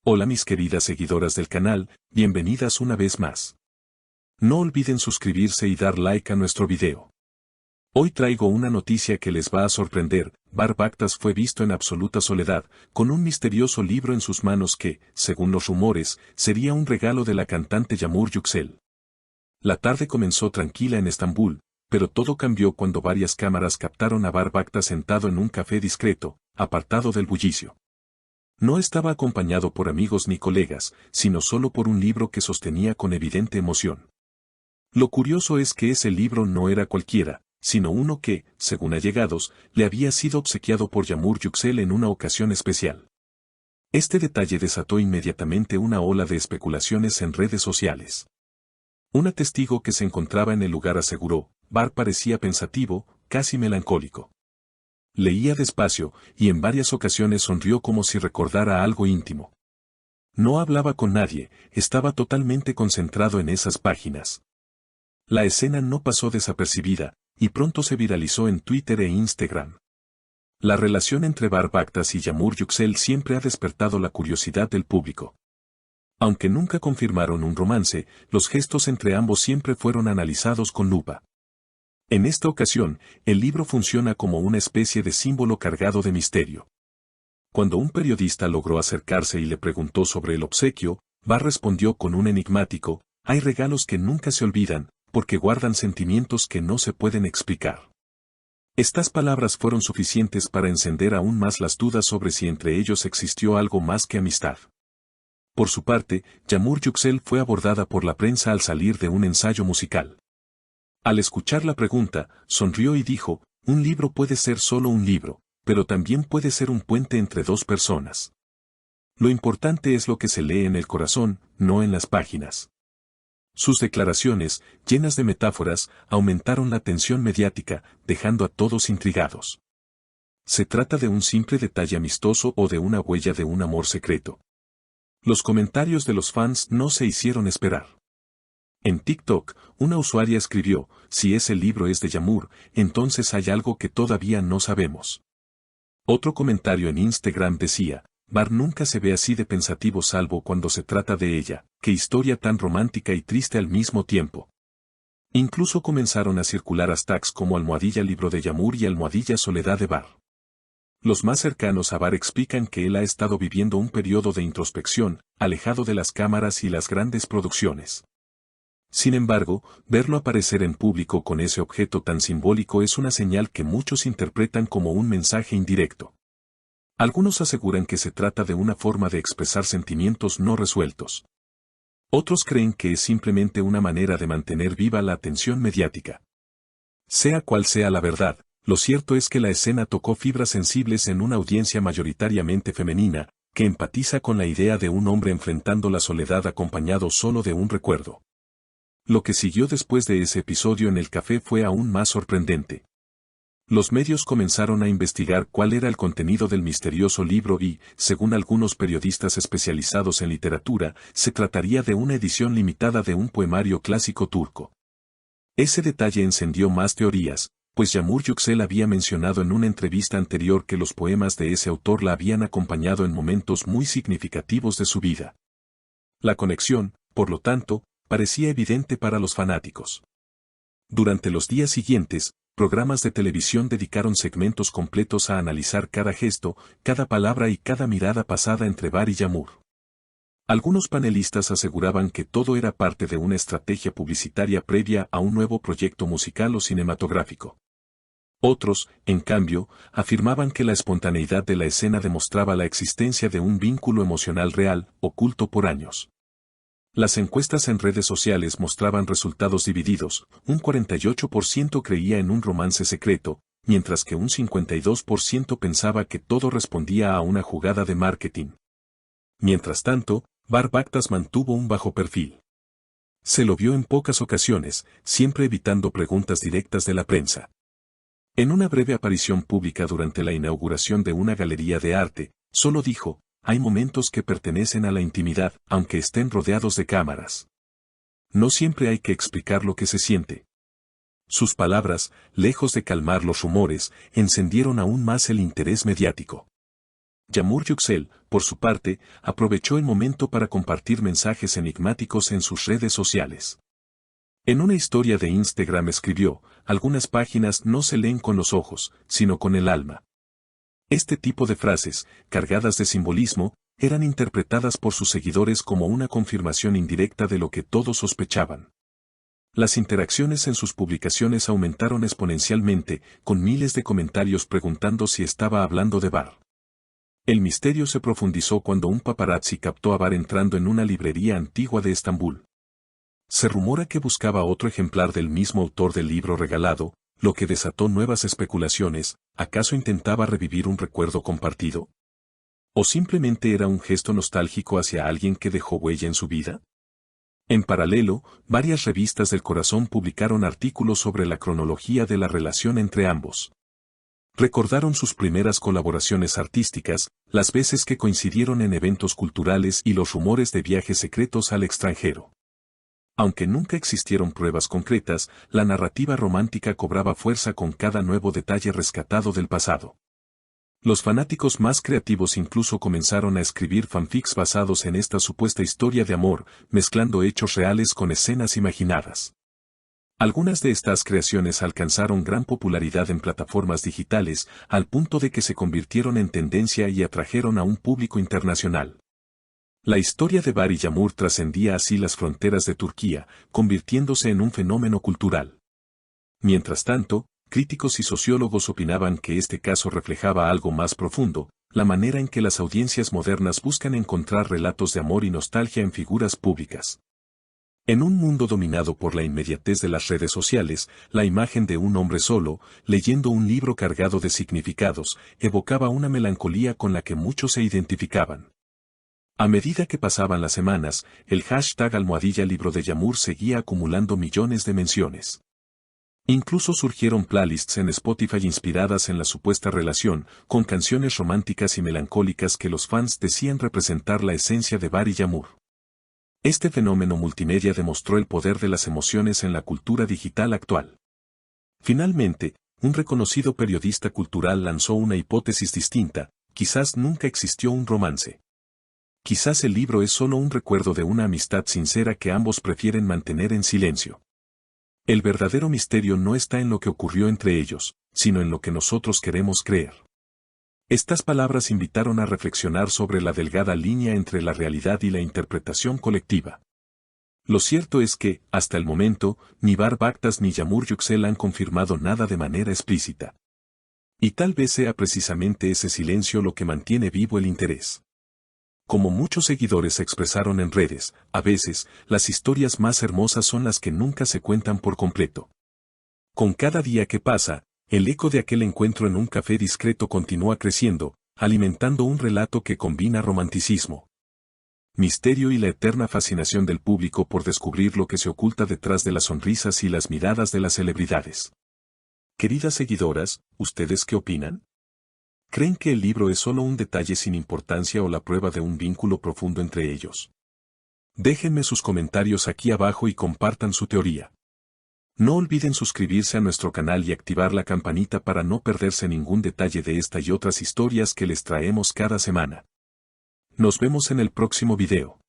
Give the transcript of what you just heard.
Hola mis queridas seguidoras del canal, bienvenidas una vez más. No olviden suscribirse y dar like a nuestro video. Hoy traigo una noticia que les va a sorprender. Bar Baktas fue visto en absoluta soledad, con un misterioso libro en sus manos que, según los rumores, sería un regalo de la cantante Yağmur Yüksel. La tarde comenzó tranquila en Estambul, pero todo cambió cuando varias cámaras captaron a Bar Baktas sentado en un café discreto, apartado del bullicio. No estaba acompañado por amigos ni colegas, sino solo por un libro que sostenía con evidente emoción. Lo curioso es que ese libro no era cualquiera, sino uno que, según allegados, le había sido obsequiado por Yağmur Yüksel en una ocasión especial. Este detalle desató inmediatamente una ola de especulaciones en redes sociales. Un testigo que se encontraba en el lugar aseguró: Bar parecía pensativo, casi melancólico. Leía despacio, y en varias ocasiones sonrió como si recordara algo íntimo. No hablaba con nadie, estaba totalmente concentrado en esas páginas. La escena no pasó desapercibida, y pronto se viralizó en Twitter e Instagram. La relación entre Bar Baktas y Yağmur Yüksel siempre ha despertado la curiosidad del público. Aunque nunca confirmaron un romance, los gestos entre ambos siempre fueron analizados con lupa. En esta ocasión, el libro funciona como una especie de símbolo cargado de misterio. Cuando un periodista logró acercarse y le preguntó sobre el obsequio, Bar respondió con un enigmático: hay regalos que nunca se olvidan, porque guardan sentimientos que no se pueden explicar. Estas palabras fueron suficientes para encender aún más las dudas sobre si entre ellos existió algo más que amistad. Por su parte, Yağmur Yüksel fue abordada por la prensa al salir de un ensayo musical. Al escuchar la pregunta, sonrió y dijo: un libro puede ser solo un libro, pero también puede ser un puente entre dos personas. Lo importante es lo que se lee en el corazón, no en las páginas. Sus declaraciones, llenas de metáforas, aumentaron la tensión mediática, dejando a todos intrigados. ¿Se trata de un simple detalle amistoso o de una huella de un amor secreto? Los comentarios de los fans no se hicieron esperar. En TikTok, una usuaria escribió: si ese libro es de Yağmur, entonces hay algo que todavía no sabemos. Otro comentario en Instagram decía: Bar nunca se ve así de pensativo salvo cuando se trata de ella, qué historia tan romántica y triste al mismo tiempo. Incluso comenzaron a circular hashtags como #libro de Yağmur y #soledad de Bar. Los más cercanos a Bar explican que él ha estado viviendo un periodo de introspección, alejado de las cámaras y las grandes producciones. Sin embargo, verlo aparecer en público con ese objeto tan simbólico es una señal que muchos interpretan como un mensaje indirecto. Algunos aseguran que se trata de una forma de expresar sentimientos no resueltos. Otros creen que es simplemente una manera de mantener viva la atención mediática. Sea cual sea la verdad, lo cierto es que la escena tocó fibras sensibles en una audiencia mayoritariamente femenina, que empatiza con la idea de un hombre enfrentando la soledad acompañado solo de un recuerdo. Lo que siguió después de ese episodio en el café fue aún más sorprendente. Los medios comenzaron a investigar cuál era el contenido del misterioso libro y, según algunos periodistas especializados en literatura, se trataría de una edición limitada de un poemario clásico turco. Ese detalle encendió más teorías, pues Yağmur Yüksel había mencionado en una entrevista anterior que los poemas de ese autor la habían acompañado en momentos muy significativos de su vida. La conexión, por lo tanto, parecía evidente para los fanáticos. Durante los días siguientes, programas de televisión dedicaron segmentos completos a analizar cada gesto, cada palabra y cada mirada pasada entre Bar y Yağmur. Algunos panelistas aseguraban que todo era parte de una estrategia publicitaria previa a un nuevo proyecto musical o cinematográfico. Otros, en cambio, afirmaban que la espontaneidad de la escena demostraba la existencia de un vínculo emocional real, oculto por años. Las encuestas en redes sociales mostraban resultados divididos: un 48% creía en un romance secreto, mientras que un 52% pensaba que todo respondía a una jugada de marketing. Mientras tanto, Bar Baktas mantuvo un bajo perfil. Se lo vio en pocas ocasiones, siempre evitando preguntas directas de la prensa. En una breve aparición pública durante la inauguración de una galería de arte, solo dijo: hay momentos que pertenecen a la intimidad, aunque estén rodeados de cámaras. No siempre hay que explicar lo que se siente. Sus palabras, lejos de calmar los rumores, encendieron aún más el interés mediático. Yamur Yüksel, por su parte, aprovechó el momento para compartir mensajes enigmáticos en sus redes sociales. En una historia de Instagram escribió, algunas páginas no se leen con los ojos, sino con el alma. Este tipo de frases, cargadas de simbolismo, eran interpretadas por sus seguidores como una confirmación indirecta de lo que todos sospechaban. Las interacciones en sus publicaciones aumentaron exponencialmente, con miles de comentarios preguntando si estaba hablando de Bar. El misterio se profundizó cuando un paparazzi captó a Bar entrando en una librería antigua de Estambul. Se rumora que buscaba otro ejemplar del mismo autor del libro regalado, lo que desató nuevas especulaciones. ¿Acaso intentaba revivir un recuerdo compartido? ¿O simplemente era un gesto nostálgico hacia alguien que dejó huella en su vida? En paralelo, varias revistas del corazón publicaron artículos sobre la cronología de la relación entre ambos. Recordaron sus primeras colaboraciones artísticas, las veces que coincidieron en eventos culturales y los rumores de viajes secretos al extranjero. Aunque nunca existieron pruebas concretas, la narrativa romántica cobraba fuerza con cada nuevo detalle rescatado del pasado. Los fanáticos más creativos incluso comenzaron a escribir fanfics basados en esta supuesta historia de amor, mezclando hechos reales con escenas imaginadas. Algunas de estas creaciones alcanzaron gran popularidad en plataformas digitales, al punto de que se convirtieron en tendencia y atrajeron a un público internacional. La historia de Bar y Yağmur trascendía así las fronteras de Turquía, convirtiéndose en un fenómeno cultural. Mientras tanto, críticos y sociólogos opinaban que este caso reflejaba algo más profundo, la manera en que las audiencias modernas buscan encontrar relatos de amor y nostalgia en figuras públicas. En un mundo dominado por la inmediatez de las redes sociales, la imagen de un hombre solo, leyendo un libro cargado de significados, evocaba una melancolía con la que muchos se identificaban. A medida que pasaban las semanas, el hashtag #libro de Yağmur seguía acumulando millones de menciones. Incluso surgieron playlists en Spotify inspiradas en la supuesta relación, con canciones románticas y melancólicas que los fans decían representar la esencia de Bar y Yağmur. Este fenómeno multimedia demostró el poder de las emociones en la cultura digital actual. Finalmente, un reconocido periodista cultural lanzó una hipótesis distinta: quizás nunca existió un romance. Quizás el libro es solo un recuerdo de una amistad sincera que ambos prefieren mantener en silencio. El verdadero misterio no está en lo que ocurrió entre ellos, sino en lo que nosotros queremos creer. Estas palabras invitaron a reflexionar sobre la delgada línea entre la realidad y la interpretación colectiva. Lo cierto es que, hasta el momento, ni Bar Baktas ni Yağmur Yüksel han confirmado nada de manera explícita. Y tal vez sea precisamente ese silencio lo que mantiene vivo el interés. Como muchos seguidores expresaron en redes, a veces, las historias más hermosas son las que nunca se cuentan por completo. Con cada día que pasa, el eco de aquel encuentro en un café discreto continúa creciendo, alimentando un relato que combina romanticismo, misterio y la eterna fascinación del público por descubrir lo que se oculta detrás de las sonrisas y las miradas de las celebridades. Queridas seguidoras, ¿ustedes qué opinan? ¿Creen que el libro es solo un detalle sin importancia o la prueba de un vínculo profundo entre ellos? Déjenme sus comentarios aquí abajo y compartan su teoría. No olviden suscribirse a nuestro canal y activar la campanita para no perderse ningún detalle de esta y otras historias que les traemos cada semana. Nos vemos en el próximo video.